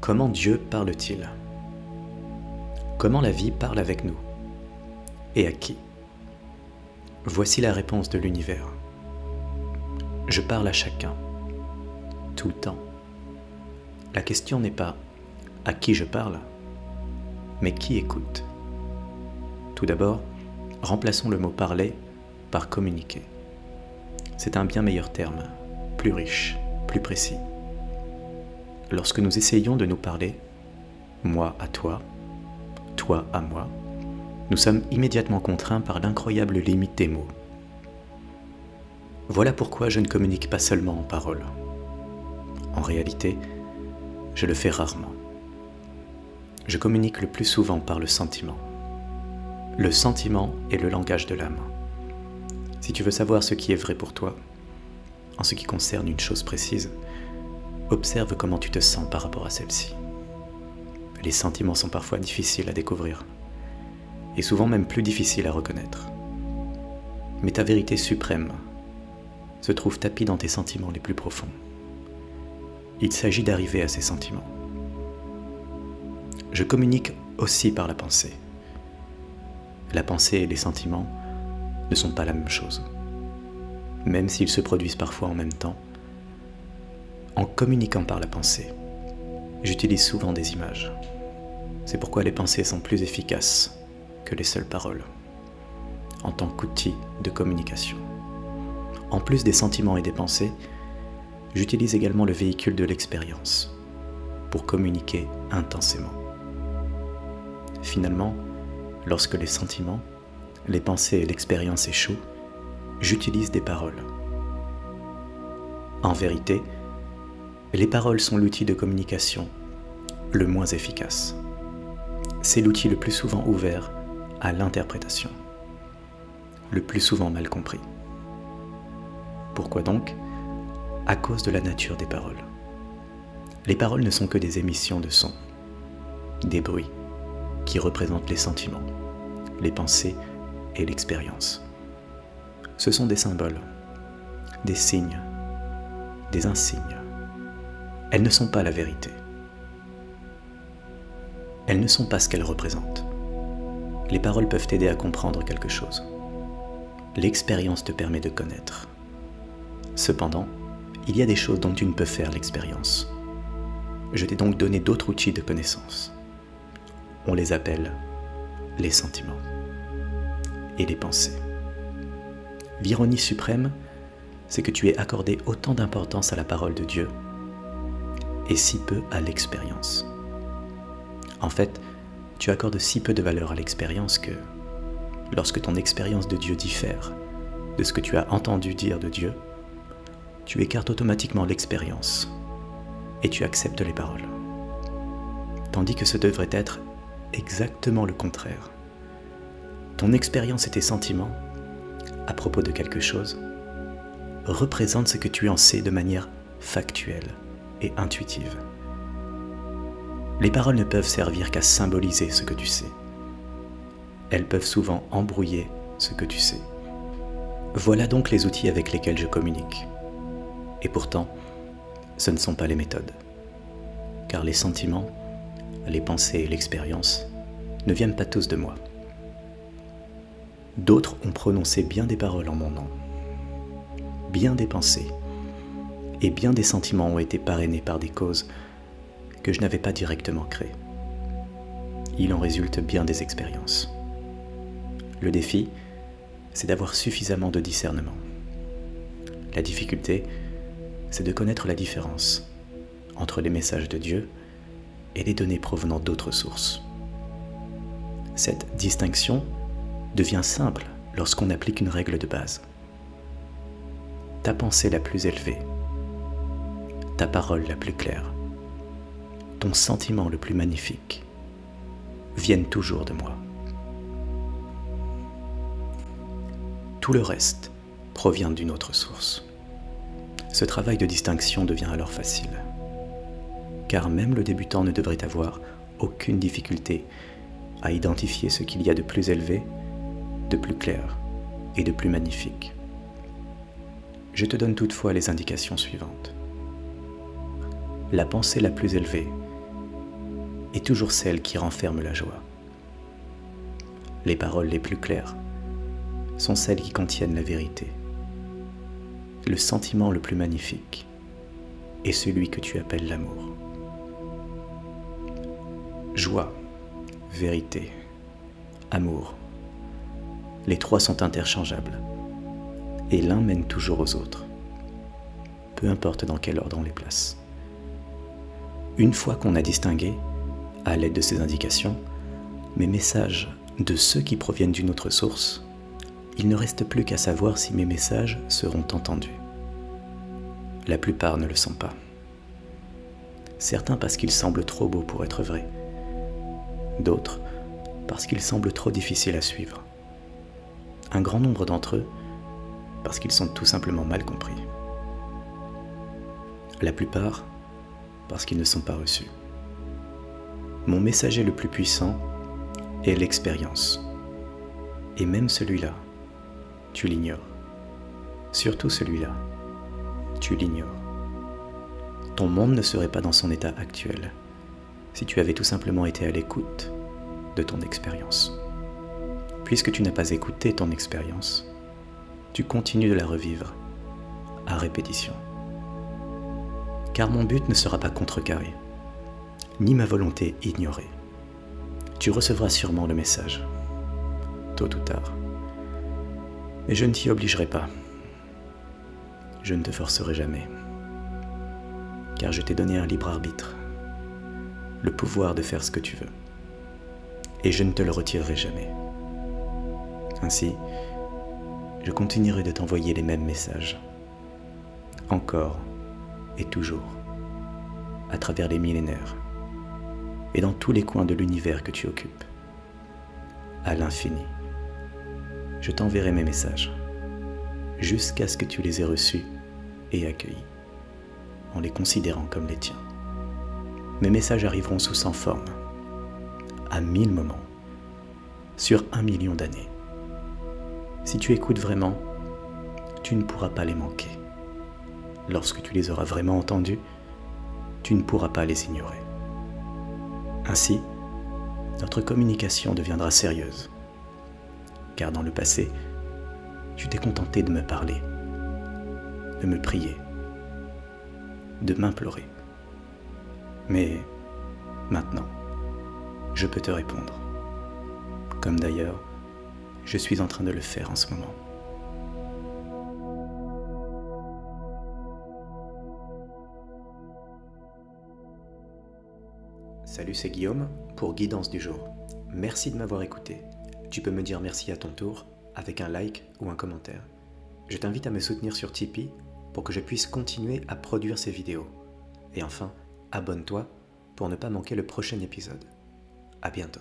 Comment Dieu parle-t-il? Comment la vie parle avec nous? Et à qui? Voici la réponse de l'univers. Je parle à chacun, tout le temps. La question n'est pas à qui je parle, mais qui écoute. Tout d'abord, remplaçons le mot parler par communiquer. C'est un bien meilleur terme, plus riche, plus précis. Lorsque nous essayons de nous parler, moi à toi à moi, nous sommes immédiatement contraints par l'incroyable limite des mots. Voilà pourquoi je ne communique pas seulement en paroles. En réalité, je le fais rarement. Je communique le plus souvent par le sentiment. Le sentiment est le langage de l'âme. Si tu veux savoir ce qui est vrai pour toi, en ce qui concerne une chose précise, observe comment tu te sens par rapport à celle-ci. Les sentiments sont parfois difficiles à découvrir, et souvent même plus difficiles à reconnaître. Mais ta vérité suprême se trouve tapie dans tes sentiments les plus profonds. Il s'agit d'arriver à ces sentiments. Je communique aussi par la pensée. La pensée et les sentiments ne sont pas la même chose. Même s'ils se produisent parfois en même temps, en communiquant par la pensée, j'utilise souvent des images. C'est pourquoi les pensées sont plus efficaces que les seules paroles, en tant qu'outil de communication. En plus des sentiments et des pensées, j'utilise également le véhicule de l'expérience pour communiquer intensément. Finalement, lorsque les sentiments, les pensées et l'expérience échouent, j'utilise des paroles. En vérité, les paroles sont l'outil de communication le moins efficace. C'est l'outil le plus souvent ouvert à l'interprétation, le plus souvent mal compris. Pourquoi donc? À cause de la nature des paroles. Les paroles ne sont que des émissions de sons, des bruits qui représentent les sentiments, les pensées et l'expérience. Ce sont des symboles, des signes, des insignes. Elles ne sont pas la vérité. Elles ne sont pas ce qu'elles représentent. Les paroles peuvent t'aider à comprendre quelque chose. L'expérience te permet de connaître. Cependant, il y a des choses dont tu ne peux faire l'expérience. Je t'ai donc donné d'autres outils de connaissance. On les appelle les sentiments et les pensées. L'ironie suprême, c'est que tu aies accordé autant d'importance à la parole de Dieu et si peu à l'expérience. En fait, tu accordes si peu de valeur à l'expérience que, lorsque ton expérience de Dieu diffère de ce que tu as entendu dire de Dieu, tu écartes automatiquement l'expérience et tu acceptes les paroles. Tandis que ce devrait être exactement le contraire. Ton expérience et tes sentiments, à propos de quelque chose, représentent ce que tu en sais de manière factuelle et intuitive. Les paroles ne peuvent servir qu'à symboliser ce que tu sais. Elles peuvent souvent embrouiller ce que tu sais. Voilà donc les outils avec lesquels je communique. Et pourtant, ce ne sont pas les méthodes. Car les sentiments, les pensées et l'expérience ne viennent pas tous de moi. D'autres ont prononcé bien des paroles en mon nom. Bien des pensées et bien des sentiments ont été parrainés par des causes que je n'avais pas directement créées. Il en résulte bien des expériences. Le défi, c'est d'avoir suffisamment de discernement. La difficulté, c'est de connaître la différence entre les messages de Dieu et les données provenant d'autres sources. Cette distinction devient simple lorsqu'on applique une règle de base. Ta pensée la plus élevée, ta parole la plus claire, ton sentiment le plus magnifique viennent toujours de moi. Tout le reste provient d'une autre source. Ce travail de distinction devient alors facile, car même le débutant ne devrait avoir aucune difficulté à identifier ce qu'il y a de plus élevé, de plus clair et de plus magnifique. Je te donne toutefois les indications suivantes. La pensée la plus élevée est toujours celle qui renferme la joie. Les paroles les plus claires sont celles qui contiennent la vérité. Le sentiment le plus magnifique est celui que tu appelles l'amour. Joie, vérité, amour. Les trois sont interchangeables et l'un mène toujours aux autres, peu importe dans quel ordre on les place. Une fois qu'on a distingué, à l'aide de ces indications, mes messages de ceux qui proviennent d'une autre source, il ne reste plus qu'à savoir si mes messages seront entendus. La plupart ne le sont pas. Certains parce qu'ils semblent trop beaux pour être vrais. D'autres parce qu'ils semblent trop difficiles à suivre. Un grand nombre d'entre eux parce qu'ils sont tout simplement mal compris. La plupart parce qu'ils ne sont pas reçus. Mon messager le plus puissant est l'expérience. Et même celui-là, tu l'ignores. Surtout celui-là, tu l'ignores. Ton monde ne serait pas dans son état actuel si tu avais tout simplement été à l'écoute de ton expérience. Puisque tu n'as pas écouté ton expérience, tu continues de la revivre à répétition. Car mon but ne sera pas contrecarré, ni ma volonté ignorée. Tu recevras sûrement le message, tôt ou tard. Mais je ne t'y obligerai pas. Je ne te forcerai jamais. Car je t'ai donné un libre arbitre, le pouvoir de faire ce que tu veux. Et je ne te le retirerai jamais. Ainsi, je continuerai de t'envoyer les mêmes messages, encore et toujours, à travers les millénaires, et dans tous les coins de l'univers que tu occupes, à l'infini. Je t'enverrai mes messages, jusqu'à ce que tu les aies reçus et accueillis, en les considérant comme les tiens. Mes messages arriveront sous 100 formes, à 1000 moments, sur 1 million d'années. Si tu écoutes vraiment, tu ne pourras pas les manquer. Lorsque tu les auras vraiment entendus, tu ne pourras pas les ignorer. Ainsi, notre communication deviendra sérieuse. Car dans le passé, tu t'es contenté de me parler, de me prier, de m'implorer. Mais maintenant, je peux te répondre. Comme d'ailleurs, je suis en train de le faire en ce moment. Salut, c'est Guillaume pour Guidance du jour. Merci de m'avoir écouté. Tu peux me dire merci à ton tour avec un like ou un commentaire. Je t'invite à me soutenir sur Tipeee pour que je puisse continuer à produire ces vidéos. Et enfin, abonne-toi pour ne pas manquer le prochain épisode. À bientôt.